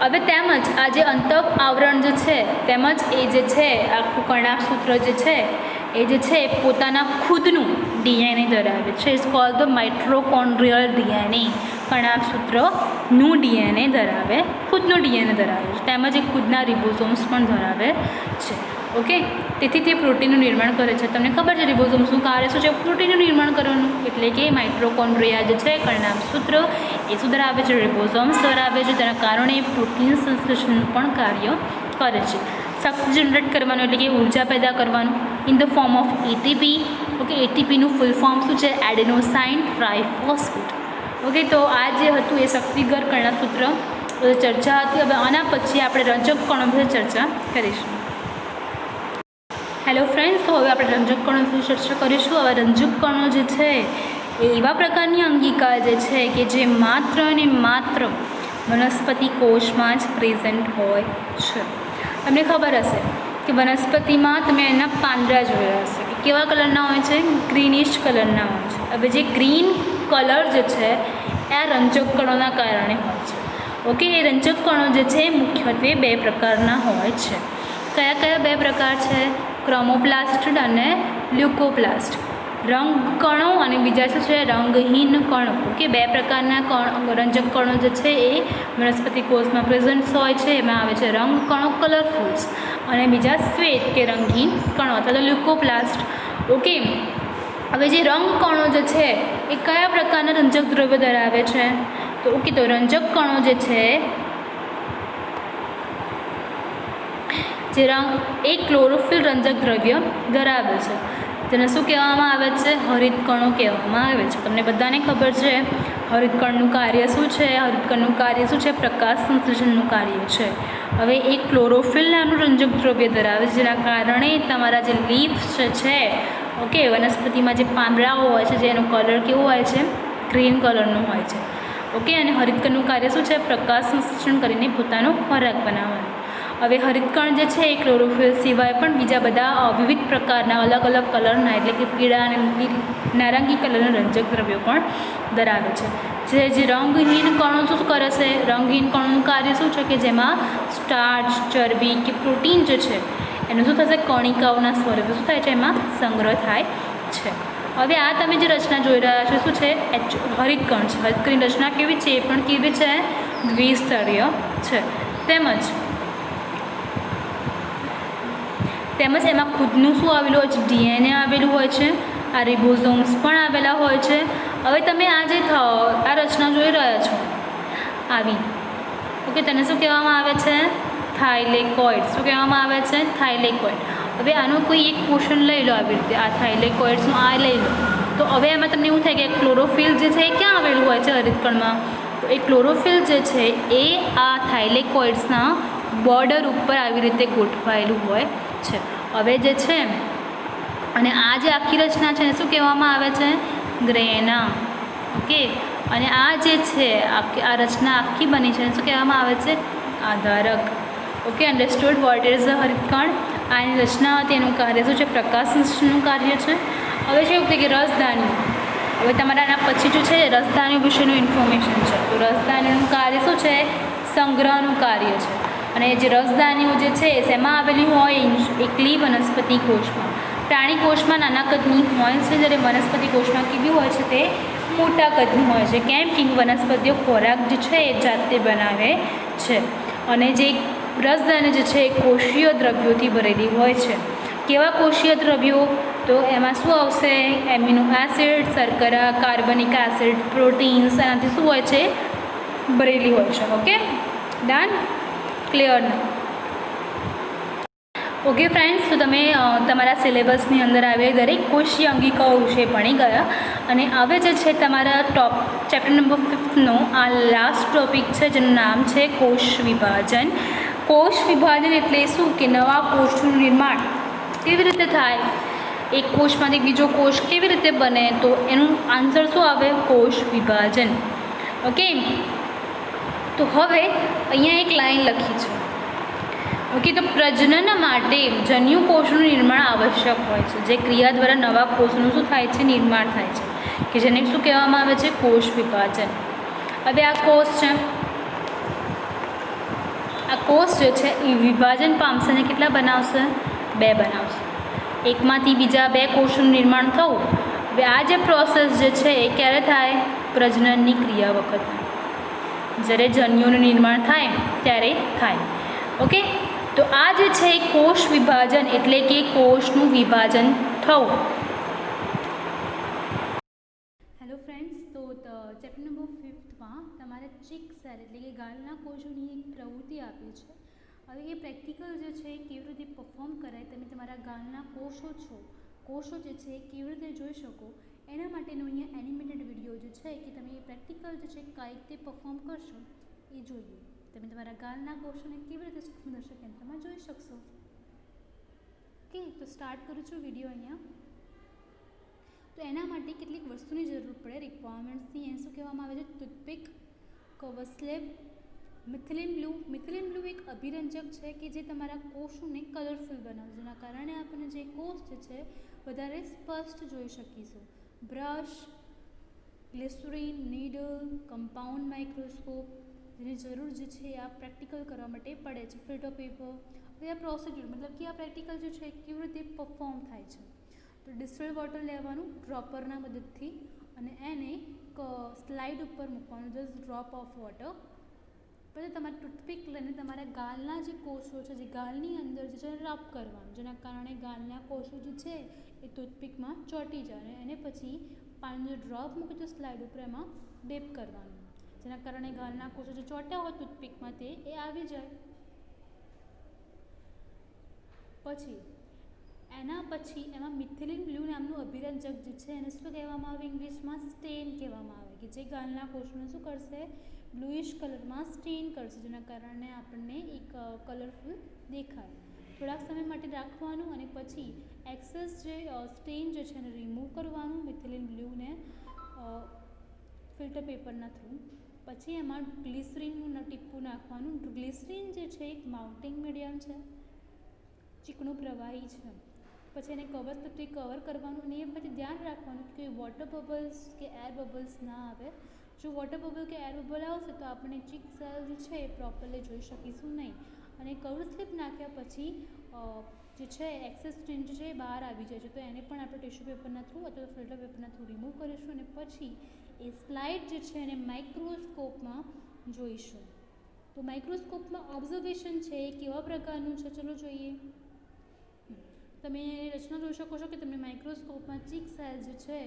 હવે તેમજ આ જે અંતઃ આવરણ જે છે, તેમજ એ જે છે આખું કર્ણાભસૂત્ર જે છે એ જે છે પોતાના ખુદનું ડીએનએ ધરાવે છે. It's called the mitochondrial DNA. કર્ણાભસૂત્રનું ડીએનએ ધરાવે, ખુદનું ડીએનએ ધરાવે છે. તેમજ એ ખુદના રિબોઝોમ્સ પણ ધરાવે છે. ઓકે, તેથી તે પ્રોટીનનું નિર્માણ કરે છે. તમને ખબર છે રિબોઝોમ્સનું કાર્ય શું છે? પ્રોટીનનું નિર્માણ કરવાનું. એટલે કે માઇટોકોન્ડ્રિયા જે છે, કર્ણાભસૂત્ર એ શું ધરાવે છે? રિબોઝોમ્સ ધરાવે છે. તેના કારણે પ્રોટીન સંશ્લેષણનું પણ કાર્ય કરે છે. શક્તિ જનરેટ કરવાનું એટલે કે ઉર્જા પેદા કરવાનું in the form of ATP. Okay, એટીપીનું ફૂલ ફોર્મ શું છે? એડેનોસાઇન ટ્રાઇફોસ્ફેટ. ઓકે, તો આ જે હતું એ શક્તિગર કર્ણાભસૂત્ર ચર્ચા હતી. હવે આના પછી આપણે રંજક કણો વિશે ચર્ચા કરીશું. હેલો ફ્રેન્ડ્સ, તો હવે આપણે રંજક કણો વિશે ચર્ચા કરીશું. હવે રંજક કણો જે છે એ એવા પ્રકારની અંગિકા જે છે કે જે માત્ર અને માત્ર વનસ્પતિ કોષમાં જ પ્રેઝન્ટ હોય છે. તમને ખબર હશે કે વનસ્પતિમાં તમે એના પાંદડા જોયા હશે કે કેવા કલરના હોય છે? ગ્રીનિશ કલરના હોય છે. હવે જે ગ્રીન કલર જે છે એ આ રંજક કણોના કારણે હોય છે. ઓકે, એ રંજક કણો જે છે મુખ્યત્વે બે પ્રકારના હોય છે. કયા બે પ્રકાર છે? ક્રોમોપ્લાસ્ટ અને લ્યુકોપ્લાસ્ટ. રંગકણો અને બીજા શું છે? રંગહીન કણો. ઓકે, બે પ્રકારના રંજક કણો જે છે એ વનસ્પતિ કોષમાં પ્રેઝન્ટ હોય છે. એમાં આવે છે રંગકણો, કલરફુલ્સ, અને બીજા શ્વેત કે રંગહીન કણો અથવા તો લ્યુકોપ્લાસ્ટ. ઓકે, હવે જે રંગકણો જે છે એ કયા પ્રકારના રંજક દ્રવ્ય ધરાવે છે? તો ઓકે, તો રંજક કણો જે છે જે એ ક્લોરોફિલ રંજક દ્રવ્ય ધરાવે છે. જેને શું કહેવામાં આવે છે? હરિતકણો કહેવામાં આવે છે. તમને બધાને ખબર છે હરિતકણનું કાર્ય શું છે? હરિતકણનું કાર્ય શું છે? પ્રકાશ સંશ્લેષણનું કાર્ય છે. હવે એ ક્લોરોફિલ નામનું રંજક દ્રવ્ય ધરાવે છે, જેના કારણે તમારા જે લીવ્સ છે, ઓકે, વનસ્પતિમાં જે પાંદડાઓ હોય છે જેનો કલર કેવો હોય છે? ગ્રીન કલરનો હોય છે. ઓકે, અને હરિતકણનું કાર્ય શું છે? પ્રકાશ સંશ્લેષણ કરીને પોતાનો ખોરાક બનાવવાનો. હવે હરિતકણ જે છે એ ક્લોરોફિલ સિવાય પણ બીજા બધા વિવિધ પ્રકારના અલગ અલગ કલરના એટલે કે પીળા અને નારંગી કલરના રંજક દ્રવ્યો પણ ધરાવે છે. જે રંગહીન કણો શું કરે છે? રંગહીન કણોનું કાર્ય શું છે? કે જેમાં સ્ટાર્ચ, ચરબી કે પ્રોટીન જે છે એનું શું થશે? કણિકાઓના સ્વરૂપે શું થાય છે? એમાં સંગ્રહ થાય છે. હવે આ તમે જે રચના જોઈ રહ્યા છો શું છે? હરિતકણ છે. હરિતકણની રચના કેવી છે? એ પણ કેવી છે? દ્વિસ્તરીય છે. તેમજ એમાં ખુદનું શું આવેલું હોય છે? ડીએનએ આવેલું હોય છે. આ રિબોઝોમ્સ પણ આવેલા હોય છે. હવે તમે આ જે આ રચના જોઈ રહ્યા છો આવી, ઓકે, તેને શું કહેવામાં આવે છે? થાઇલેકોઇડ. શું કહેવામાં આવે છે? થાઇલેકોઇડ. હવે આનું કોઈ એક પોર્શન લઈ લો આવી રીતે, આ થાઇલેકોઇડ્સનું આ લઈ લો, તો હવે એમાં તમને એવું થાય કે ક્લોરોફિલ જે છે એ ક્યાં આવેલું હોય છે હરિતકણમાં? તો એ ક્લોરોફિલ જે છે એ આ થાઇલેકોઇડ્સના બોર્ડર ઉપર આવી રીતે ગોઠવાયેલું હોય છે. હવે જે છે અને આ જે આખી રચના છે શું કહેવામાં આવે છે? ગ્રેના. ઓકે, અને આ જે છે આ રચના આખી બની છે શું કહેવામાં આવે છે? આધારક. Okay, understood what is a હરિતકણ. આની રચના હતી, એનું કાર્ય શું છે? પ્રકાશ સંશ્લેષણનું કાર્ય છે. હવે છે એવું કે રસધાન્યો. હવે તમારા આના પછી જો છે રસધાન્યો વિશેનું ઇન્ફોર્મેશન છે. તો રસધાન્યોનું કાર્ય શું છે? સંગ્રહનું કાર્ય છે. અને જે રસધાન્યો જે છે શેમાં આવેલી હોય? એકલી વનસ્પતિ કોષમાં. પ્રાણી કોષમાં નાના કદની હોય છે, જ્યારે વનસ્પતિ કોષમાં કેવી હોય છે? તે મોટા કદની હોય છે. કેમ કે વનસ્પતિઓ ખોરાક જે છે એ જાતે બનાવે છે. અને જે રસધાન્ય જે છે એ કોષીય દ્રવ્યોથી ભરેલી હોય છે. કેવા કોષીય દ્રવ્યો? તો એમાં શું આવશે? એમિનો એસિડ, શર્કરા, કાર્બનિક એસિડ, પ્રોટીન્સ, એનાથી શું હોય છે? ભરેલી હોય છે. Okay, done, clear. Okay friends, તો તમે તમારા સિલેબસની અંદર આવેલી દરેક કોષીય અંગિકાઓ વિશે ભણી ગયા. અને હવે જે છે તમારા ચેપ્ટર નંબર 5નો આ લાસ્ટ ટોપિક છે, જેનું નામ છે કોષ વિભાજન. કોષ વિભાજન એટલે શું? કે નવા કોષનું નિર્માણ કેવી રીતે થાય? એક કોષમાંથી બીજો કોષ કેવી રીતે બને? તો એનું આન્સર શું આવે? કોષ વિભાજન. ઓકે, તો હવે અહીંયા એક લાઈન લખી છે. ઓકે, તો પ્રજનન માટે જન્યુ કોષનું નિર્માણ આવશ્યક હોય છે. જે ક્રિયા દ્વારા નવા કોષનું શું થાય છે? નિર્માણ થાય છે, કે જેને શું કહેવામાં આવે છે? કોષ વિભાજન. હવે આ કોષ છે, આ કોષ જે છે એ વિભાજન પામશે ને કેટલા બનાવશે? 2 બનાવશે. એકમાંથી બીજા 2 કોષોનું નિર્માણ થવું. હવે આ જે પ્રોસેસ જે છે એ ક્યારે થાય? પ્રજનનની ક્રિયા વખતે, જ્યારે જન્યુનું નિર્માણ થાય ત્યારે થાય. ઓકે, તો આ જે છે કોષ વિભાજન એટલે કે કોષનું વિભાજન થવું. હેલો ફ્રેન્ડ્સ, તો ચેપ્ટર નંબર 5માં તમારે ચિક સેલ એટલે કે ગાલના કોષોની એક પ્રવૃત્તિ આપી છે. હવે એ પ્રેક્ટિકલ જે છે કેવી રીતે પરફોર્મ કરાય, તમે તમારા ગાલના કોષો જે છે કેવી રીતે જોઈ શકો, એના માટેનો અહીંયા એનિમેટેડ વિડીયો જે છે કે તમે એ પ્રેક્ટિકલ જે છે કઈ રીતે પરફોર્મ કરશો એ જોઈએ. તમે તમારા ગાલના કોષોને કેવી રીતે સૂક્ષ્મદર્શક યંત્રમાં જોઈ શકશો. ઓકે, તો સ્ટાર્ટ કરું છું વિડીયો અહીંયા. તો એના માટે કેટલીક વસ્તુની જરૂર પડે. રિક્વાયરમેન્ટ્સની એને શું કહેવામાં આવે છે? Toothpick, cover slab, methylene blue. Methylene blue એક અભિરંજક છે કે જે તમારા કોષોને કલરફુલ બનાવે, જેના કારણે આપણને જે કોષ જે છે વધારે સ્પષ્ટ જોઈ શકીશું. Brush, glycerine, needle, compound microscope, જેની જરૂર જે છે આ પ્રેક્ટિકલ કરવા માટે પડે છે. Filter paper. હવે આ પ્રોસિજર મતલબ કે આ પ્રેક્ટિકલ જે છે કેવી રીતે પરફોર્મ થાય છે. તો ડિસ્ટિલ્ડ વોટર લેવાનું ડ્રોપરના મદદથી અને એને સ્લાઇડ ઉપર મૂકવાનું, જસ્ટ ડ્રોપ ઓફ વોટર. પછી તમારે ટૂથપીક લઈને તમારા ગાલના જે કોષો છે, જે ગાલની અંદર જે છે રબ કરવાનું, જેના કારણે ગાલના કોષો જે છે એ ટૂથપીકમાં ચોંટી જાય. અને પછી પાણીનો ડ્રોપ મૂકી તો સ્લાઇડ ઉપર એમાં ડીપ કરવાનું, જેના કારણે ગાલના કોષો જે ચોંટ્યા હોય ટૂથપીકમાં તે આવી જાય. પછી એમાં મિથિલિન બ્લુ નામનું અભિરંજક જે છે એને શું કહેવામાં આવે? ઇંગ્લિશમાં સ્ટેન કહેવામાં આવે, કે જે ગાલના કોષોને શું કરશે? બ્લુઇશ કલરમાં સ્ટેન કરશે, જેના કારણે આપણને એક કલરફુલ દેખાય. થોડાક સમય માટે રાખવાનું અને પછી એક્સેસ જે સ્ટેન જે છે એને રિમૂવ કરવાનું મિથિલિન બ્લુને ફિલ્ટર પેપરના થ્રુ. પછી એમાં ગ્લિસરીનનું ટીપું નાખવાનું. ગ્લિસરીન જે છે એક માઉન્ટિંગ મીડિયમ છે, ચીકણું પ્રવાહી છે. પછી એને કવર સ્લિપથી કવર કરવાનું અને એ પછી ધ્યાન રાખવાનું કે વોટર બબલ્સ કે એર બબલ્સ ના આવે. જો વોટર બબલ કે એર બબલ આવશે તો આપણે ચીક સેલ જે છે એ પ્રોપરલી જોઈ શકીશું નહીં. અને કવર સ્લિપ નાખ્યા પછી જે છે એક્સેસ સ્ટ્રેન જે છે એ બહાર આવી જાય છે, તો એને પણ આપણે ટિશ્યુ પેપરના થ્રુ અથવા ફિલ્ટર પેપરના થ્રુ રિમૂવ કરીશું. અને પછી એ સ્લાઇડ જે છે એને માઇક્રોસ્કોપમાં જોઈશું. તો માઇક્રોસ્કોપમાં ઓબ્ઝર્વેશન છે એ કેવા પ્રકારનું છે, ચલો જોઈએ. તમે એની રચના જોઈ શકો છો કે તમે માઇક્રોસ્કોપમાં ચીક સેલ જે છે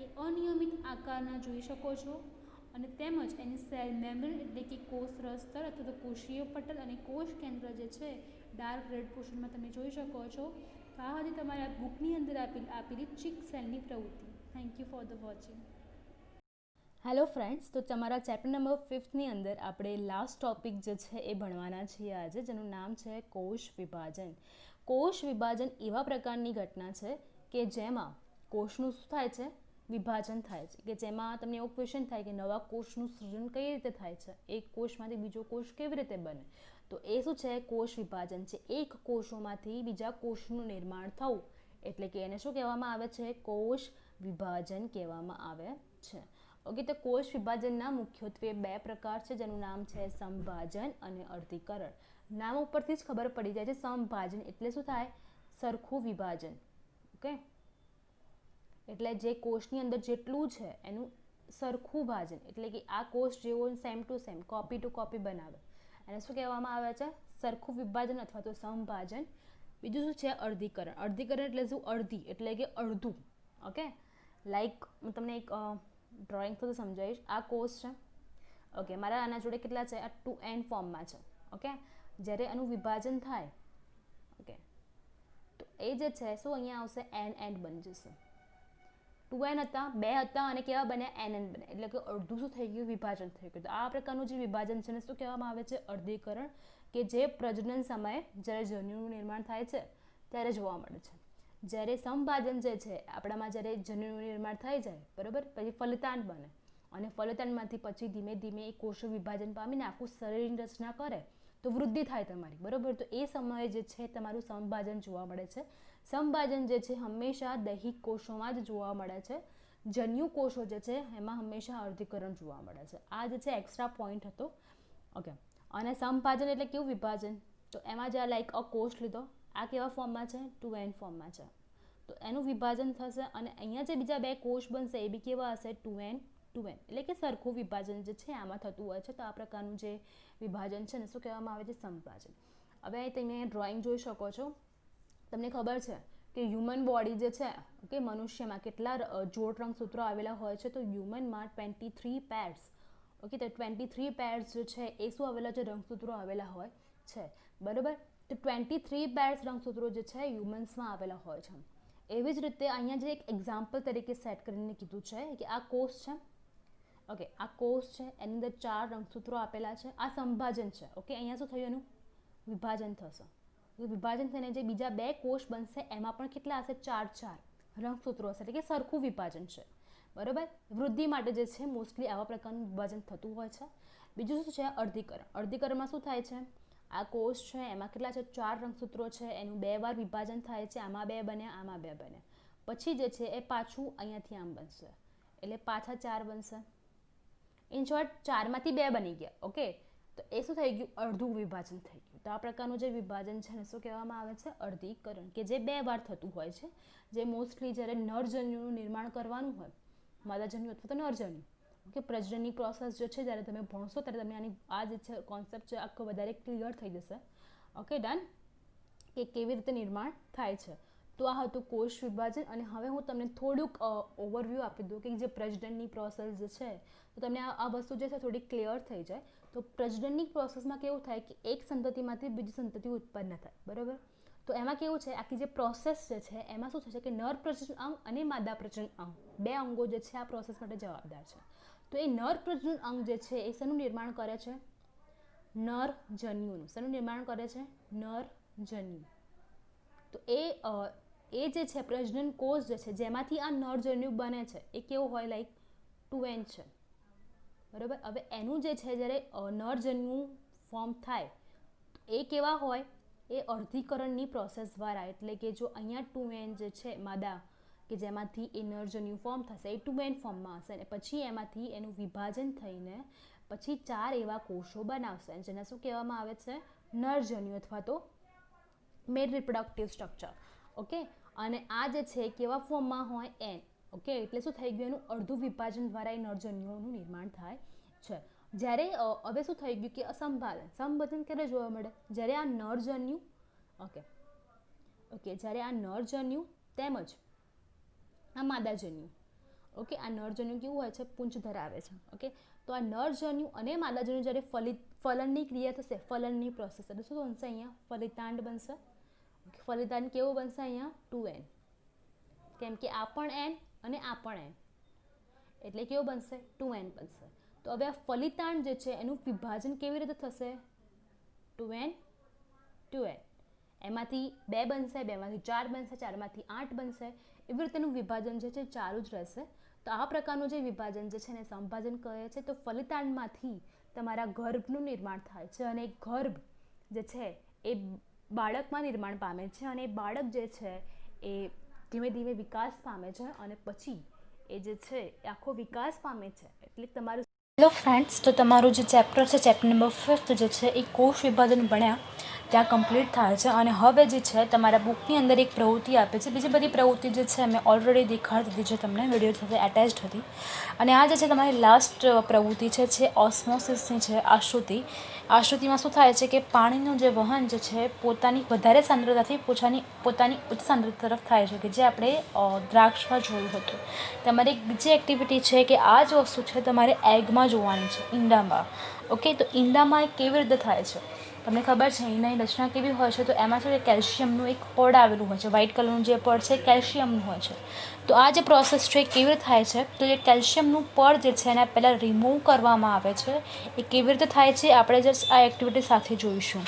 એ અનિયમિત આકારના જોઈ શકો છો. અને તેમજ એની સેલ મેમ્બ્રેન એટલે કે કોષ રસ્તર અથવા તો કોષીય પટલ અને કોષ કેન્દ્ર જે છે ડાર્ક રેડ પોર્શનમાં તમે જોઈ શકો છો. તો આ હતી તમારા બુકની અંદર આપેલી ચીક સેલની પ્રવૃત્તિ. Thank you for the watching. Hello friends, તો તમારા ચેપ્ટર નંબર 5ની અંદર આપણે લાસ્ટ ટોપિક જે છે એ ભણવાના છીએ આજે, જેનું નામ છે કોષ વિભાજન. કોષ વિભાજન એવા પ્રકારની ઘટના છે કે જેમાં કોષનું શું થાય છે? વિભાજન થાય છે, કે જેમાં તમને એવો ક્વેશ્ચન થાય કે નવા કોષનું સૃજન કઈ રીતે થાય છે, એક કોષમાંથી બીજો કોષ કેવી રીતે બને, તો એ શું છે, કોષ વિભાજન છે. એક કોષોમાંથી બીજા કોષનું નિર્માણ થવું એટલે કે એને શું કહેવામાં આવે છે, કોષ વિભાજન કહેવામાં આવે છે. ઓકે, તો કોષ વિભાજનના મુખ્યત્વે બે પ્રકાર છે, જેનું નામ છે સમભાજન અને અર્ધીકરણ. નામ ઉપરથી જ ખબર પડી જાય છે. સમભાજન એટલે શું થાય, સરખું વિભાજન. ઓકે, એટલે જે કોષની અંદર જેટલું છે એનું સરખું ભાજન, એટલે કે આ કોષ જેવો same to same, copy to copy બનાવે, એને શું કહેવામાં આવે છે, સરખું વિભાજન અથવા તો સમભાજન. બીજું શું છે, અર્ધીકરણ. અર્ધીકરણ એટલે શું, અડધી એટલે કે અડધું. ઓકે, લાઈક હું તમને એક ડ્રોઈંગ થતું સમજાવીશ. આ કોષ છે. ઓકે, મારા આના જોડે કેટલા છે, આ 2n ફોર્મમાં છે. ઓકે, જ્યારે આનું વિભાજન થાય, ઓકે, તો એ જે છે શું અહીંયા આવશે, n બની જશે. 2n હતા, 2 હતા અને કેવા બન્યા, nn બન્યા, એટલે કે અડધું શું થઈ ગયું, વિભાજન થઈ ગયું. તો આ પ્રકારનું જે વિભાજન છે ને શું કહેવામાં આવે છે, અર્ધીકરણ, કે જે પ્રજનન સમયે જ્યારે જન્યુનું નિર્માણ થાય છે ત્યારે જોવા મળે છે. જ્યારે સમભાજન જે છે આપણામાં, જ્યારે જન્યુનું નિર્માણ થઈ જાય, બરાબર, પછી ફલિતાંડ બને અને ફલિતાંડમાંથી પછી ધીમે ધીમે એ કોષો વિભાજન પામીને આખું શરીરની રચના કરે તો વૃદ્ધિ થાય તમારી, બરાબર. તો એ સમયે જે છે તમારું સમભાજન જોવા મળે છે. સમભાજન જે છે હંમેશા દૈહિક કોષોમાં જ જોવા મળે છે. જન્યુ કોષો જે છે એમાં હંમેશા અર્ધીકરણ જોવા મળે છે. આ જે છે એક્સ્ટ્રા પોઈન્ટ હતો. ઓકે, અને સમભાજન એટલે કેવું વિભાજન, તો એમાં જે લાઈક અ કોષ લીધો, આ કેવા ફોર્મમાં છે, 2n ફોર્મમાં છે, તો એનું વિભાજન થશે અને અહીંયા જે બીજા બે કોષ બનશે એ બી કેવા હશે, 2n, એટલે કે સરખું વિભાજન જે છે આમાં થતું હોય છે. તો આ પ્રકારનું જે વિભાજન છે ને શું કહેવામાં આવે છે, સમભાજન. હવે તમે ડ્રોઈંગ જોઈ શકો છો, તમને ખબર છે કે હ્યુમન બોડી જે છે, ઓકે, મનુષ્યમાં કેટલા જોડ રંગસૂત્રો આવેલા હોય છે, તો હ્યુમનમાં 23 પેર્સ. ઓકે, તો 23 પેર્સ જે છે એ શું આવેલા છે, રંગસૂત્રો આવેલા હોય છે, બરાબર. તો 23 પેર્સ રંગસૂત્રો જે છે હ્યુમન્સમાં આવેલા હોય છે. એવી જ રીતે અહીંયા જે એક એક્ઝામ્પલ તરીકે સેટ કરીને કીધું છે કે આ કોષ છે. ઓકે, આ કોષ છે, એની અંદર 4 રંગસૂત્રો આપેલા છે. આ સંભાજન છે. ઓકે, અહીંયા શું થયું, એનું વિભાજન થશે. વિભાજન થઈને જે બીજા બે કોષ બનશે એમાં પણ કેટલા હશે, 4 રંગસૂત્રો હશે, એટલે કે સરખું વિભાજન છે, બરાબર. વૃદ્ધિ માટે જે છે મોસ્ટલી આવા પ્રકારનું વિભાજન થતું હોય છે. બીજું શું છે, અર્ધીકરણ. અર્ધીકરણમાં શું થાય છે, આ કોષ છે એમાં કેટલા છે, 4 રંગસૂત્રો છે, એનું 2 વાર વિભાજન થાય છે, આમાં 2 બન્યા, આમાં 2 બન્યા, પછી જે છે એ પાછું અહીંયાથી આમ બનશે, એટલે પાછા 4 બનશે. ઇન શોર્ટ 4માંથી 2 બની ગયા. ઓકે, તો એ શું થઈ ગયું, અડધું વિભાજન થઈ ગયું. તો આ પ્રકારનું જે વિભાજન છે ને શું કહેવામાં આવે છે, અર્ધીકરણ, કે જે 2 વાર થતું હોય છે. જે મોસ્ટલી જ્યારે નરજન્યુનું નિર્માણ કરવાનું હોય, માદાજન્યુ અથવા તો નરજન્યુ, ઓકે, પ્રજનનની પ્રોસેસ જે છે જ્યારે તમે ભણશો ત્યારે તમે આની આ જે છે કોન્સેપ્ટ છે આખો વધારે ક્લિયર થઈ જશે. ઓકે, ડન, કે કેવી રીતે નિર્માણ થાય છે. તો આ હતું કોષ વિભાજન. અને હવે હું તમને થોડુંક ઓવરવ્યૂ આપી દઉં કે જે પ્રજનનની પ્રોસેસ જે છે, તો તમને આ વસ્તુ જે છે થોડી ક્લિયર થઈ જાય. તો પ્રજનનની પ્રોસેસમાં કેવું થાય કે એક સંતતિમાંથી બીજી સંતતિ ઉત્પન્ન થાય, બરાબર. તો એમાં કેવું છે, આખી જે પ્રોસેસ જે છે એમાં શું થશે કે નર પ્રજનન અંગ અને માદા પ્રજનન અંગ, 2 અંગો જે છે આ પ્રોસેસ માટે જવાબદાર છે. તો એ નર પ્રજનન અંગ જે છે એ શેનું નિર્માણ કરે છે, નરજન્યુનું. શેનું નિર્માણ કરે છે, નરજન્યુ. તો એ જે છે પ્રજનન કોષ જે છે જેમાંથી આ નરજન્યુ બને છે એ કેવો હોય, લાઈક 2n છે, બરાબર. હવે એનું જે છે જ્યારે નરજન્યુ ફોર્મ થાય તો એ કેવા હોય, એ અર્ધીકરણની પ્રોસેસ દ્વારા, એટલે કે જો અહીંયા 2n જે છે માદા, કે જેમાંથી એ નરજન્યુ ફોર્મ થશે, એ 2n ફોર્મમાં હશે અને પછી એમાંથી એનું વિભાજન થઈને પછી 4 એવા કોષો બનાવશે, જેને શું કહેવામાં આવે છે, નરજન્યુ અથવા તો મેલ રિપ્રોડક્ટિવ સ્ટ્રક્ચર. ઓકે, અને આ જે છે કેવા ફોર્મમાં હોય, n. ઓકે, એટલે શું થઈ ગયું, એનું અડધું વિભાજન દ્વારા એ નરજન્યુઓનું નિર્માણ થાય છે. જ્યારે હવે શું થઈ ગયું કે સમભાજન ક્યારે જોવા મળે, જ્યારે આ નરજન્યુ, ઓકે, જ્યારે આ નરજન્યુ તેમજ આ માદાજન્યુ, ઓકે, આ નરજન્યુ કેવું હોય છે, પૂંછ ધરાવે છે. ઓકે, તો આ નરજન્યુ અને માદાજન્યુ જ્યારે ફલનની ક્રિયા થશે, ફલનની પ્રોસેસ, એટલે શું બનશે, અહીંયા ફલિતાંડ બનશે. ઓકે, ફલિતાંડ કેવું બનશે, અહીંયા 2n, કેમ કે આ પણ n અને આ પણ n, એટલે કેવું બનશે, 2n બનશે. તો હવે આ ફલિતાંડ જે છે એનું વિભાજન કેવી રીતે થશે, 2n, એમાંથી 2 બનશે, 2માંથી 4 બનશે, 4માંથી 8 બનશે. એવી રીતેનું વિભાજન જે છે ચાલુ જ રહેશે. તો આ પ્રકારનું જે વિભાજન જે છે એને સંભાજન કહે છે. તો ફલિતાંડમાંથી તમારા ગર્ભનું નિર્માણ થાય છે અને ગર્ભ જે છે એ બાળકમાં નિર્માણ પામે છે અને એ બાળક જે છે એ ધીમે ધીમે વિકાસ પામે છે અને પછી એ જે છે એ આખો વિકાસ પામે છે. એટલે તમારું હેલો ફ્રેન્ડ્સ, તો તમારું જે ચેપ્ટર છે ચેપ્ટર નંબર 5 જે છે એ કોષ વિભાજન ભણ્યા ત્યાં કમ્પ્લીટ થાય છે. અને હવે જે છે તમારા બુકની અંદર એક પ્રવૃત્તિ આપે છે. બીજી બધી પ્રવૃત્તિ જે છે મેં ઓલરેડી દેખાડી દીધી છે તમને, વિડીયો સાથે એટેચ્ડ હતી. અને આ જે છે તમારી લાસ્ટ પ્રવૃત્તિ છે ઓસ્મોસિસની છે, આશ્રુતિ. આશ્રુતિમાં શું થાય છે કે પાણીનું જે વહન જે છે પોતાની વધારે સાંદ્રતાથી પોતાની ઉચ્ચ સાંદ્રતા તરફ થાય છે, કે જે આપણે દ્રાક્ષમાં જોયું હતું. તમારી એક બીજી એક્ટિવિટી છે કે આ જ વસ્તુ છે તમારે એગમાં જોવાની છે, ઈંડામાં. ઓકે, તો ઈંડામાં એ કેવી રીતે થાય છે તમને ખબર છે? ઈંડાની રચના કેવી હોય છે? તો એમાં છે કેલ્શિયમનું એક પડ આવેલું હોય છે. વ્હાઇટ કલરનું જે પડ છે કેલ્શિયમનું હોય છે. તો આ જે પ્રોસેસ છે એ કેવી રીતે થાય છે? તો જે કેલ્શિયમનું પડ જે છે એને પહેલાં રિમૂવ કરવામાં આવે છે. એ કેવી રીતે થાય છે આપણે જસ્ટ આ એક્ટિવિટી સાથે જોઈશું.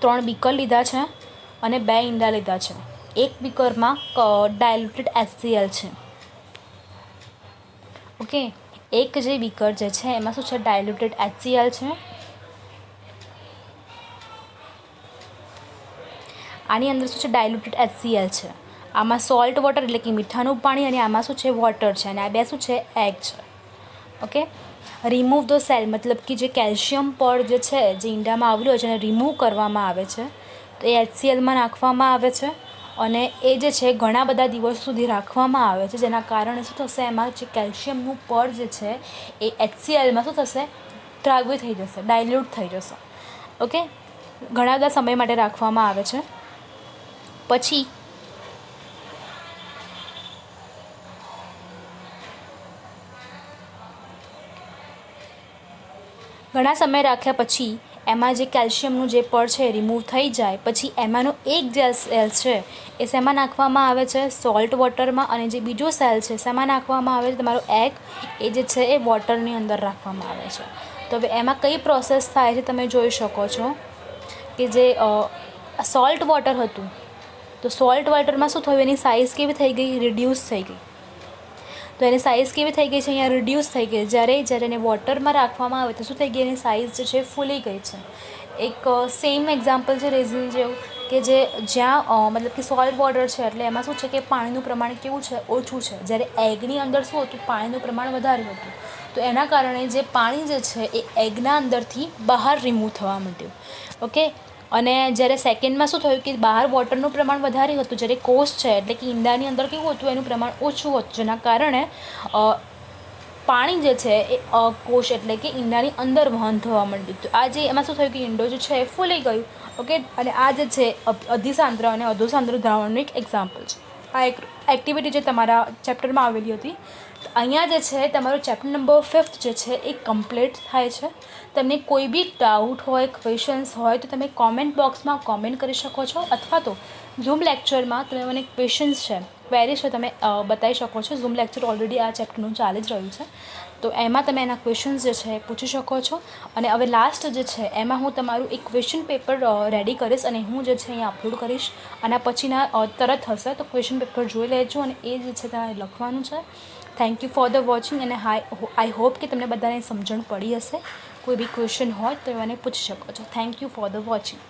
3 બીકર લીધા છે અને 2 ઈંડા લીધા છે. એક બીકરમાં ડાયલ્યુટેડ HCl છે. ઓકે, એક જે બીકર જે છે એમાં શું છે? ડાયલ્યુટેડ HCl છે. આની અંદર શું છે? ડાયલ્યુટેડ HCl છે. આમાં સોલ્ટ વોટર એટલે કે મીઠાનું પાણી, અને આમાં શું છે? વોટર છે. અને આ બે શું છે? એગ છે. ઓકે, રિમૂવ ધ સેલ મતલબ કે જે કેલ્શિયમ પડ જે છે જે ઈંડામાં આવેલું હોય છે એને રિમૂવ કરવામાં આવે છે. તો એ HClમાં નાખવામાં આવે છે અને એ જે છે ઘણા બધા દિવસ સુધી રાખવામાં આવે છે, જેના કારણે શું થશે? એમાં જે કેલ્શિયમનું પડ જે છે એ HClમાં શું થશે? દ્રાવ્ય થઈ જશે, ડાયલ્યુટ થઈ જશે. ઓકે, ઘણા બધા સમય માટે રાખવામાં આવે છે. પછી ઘણા સમય રાખ્યા પછી એમાં જે કેલ્શિયમનું જે પડ છે રિમૂવ થઈ જાય પછી એમાંનો એક જે સેલ છે એ શેમાં નાખવામાં આવે છે? સોલ્ટ વોટરમાં. અને જે બીજો સેલ છે શેમાં નાખવામાં આવે છે? તમારો એગ એ જે છે એ વોટરની અંદર રાખવામાં આવે છે. તો હવે એમાં કઈ પ્રોસેસ થાય છે તમે જોઈ શકો છો કે જે સોલ્ટ વોટર હતું તો સોલ્ટ વોટરમાં શું થયું? એની સાઇઝ કેવી થઈ ગઈ? રિડ્યુસ થઈ ગઈ. તો એની સાઇઝ કેવી થઈ ગઈ છે? અહીંયા રિડ્યુસ થઈ ગઈ. જ્યારે એને વોટરમાં રાખવામાં આવે તો શું થઈ ગઈ? એની સાઇઝ જે છે ફૂલી ગઈ છે. એક સેમ એક્ઝામ્પલ છે રેઝિન જેવું, કે જે જ્યાં મતલબ કે સોલ્ટ વોટર છે એટલે એમાં શું છે કે પાણીનું પ્રમાણ કેવું છે? ઓછું છે. જ્યારે એગની અંદર શું હતું? પાણીનું પ્રમાણ વધારે હતું. તો એના કારણે જે પાણી જે છે એ એગના અંદરથી બહાર રિમૂવ થવા માંડ્યું. ઓકે, અને જ્યારે સેકન્ડમાં શું થયું કે બહાર વોટરનું પ્રમાણ વધારે હતું, જ્યારે કોષ છે એટલે કે ઈંડાની અંદર કેવું હતું? એનું પ્રમાણ ઓછું હતું, જેના કારણે પાણી જે છે એ કોષ એટલે કે ઈંડાની અંદર વહન થવા માંડ્યું. તો આ જે એમાં શું થયું કે ઈંડો જે છે એ ફૂલી ગયું. ઓકે, અને આ જે છે અધિસાંદ્ર અને અધોસાંદ્ર દ્રાવણનું એક એક્ઝામ્પલ છે. આ એક એક્ટિવિટી જે તમારા ચેપ્ટરમાં આવેલી હતી. તો અહીંયા જે છે તમારો ચેપ્ટર નંબર 5 જે છે એ કમ્પ્લીટ થાય છે. તમને કોઈ બી ડાઉટ હોય, ક્વેશ્ચન્સ હોય તો તમે કોમેન્ટ બોક્સમાં કોમેન્ટ કરી શકો છો, અથવા તો ઝૂમ લેક્ચરમાં તમે મને ક્વેશ્ચન્સ છે, ક્વેરીઝ છે તમે બતાવી શકો છો. ઝૂમ લેક્ચર ઓલરેડી આ ચેપ્ટરનું ચાલી જ રહ્યું છે, તો એમાં તમે એના ક્વેશ્ચન્સ જે છે એ પૂછી શકો છો. અને હવે લાસ્ટ જે છે એમાં હું તમારું એક ક્વેશ્ચન પેપર રેડી કરીશ અને હું જે છે અહીંયા અપલોડ કરીશ. આના પછીના તરત હશે, તો ક્વેશ્ચન પેપર જોઈ લેજો અને એ જે છે તમારે લખવાનું છે. Thank you for the watching અને આઈ હોપ કે તમને બધાને સમજણ પડી હશે. કોઈ બી ક્વેશ્ચન હોય તો મને પૂછી શકો છો. Thank you for the watching.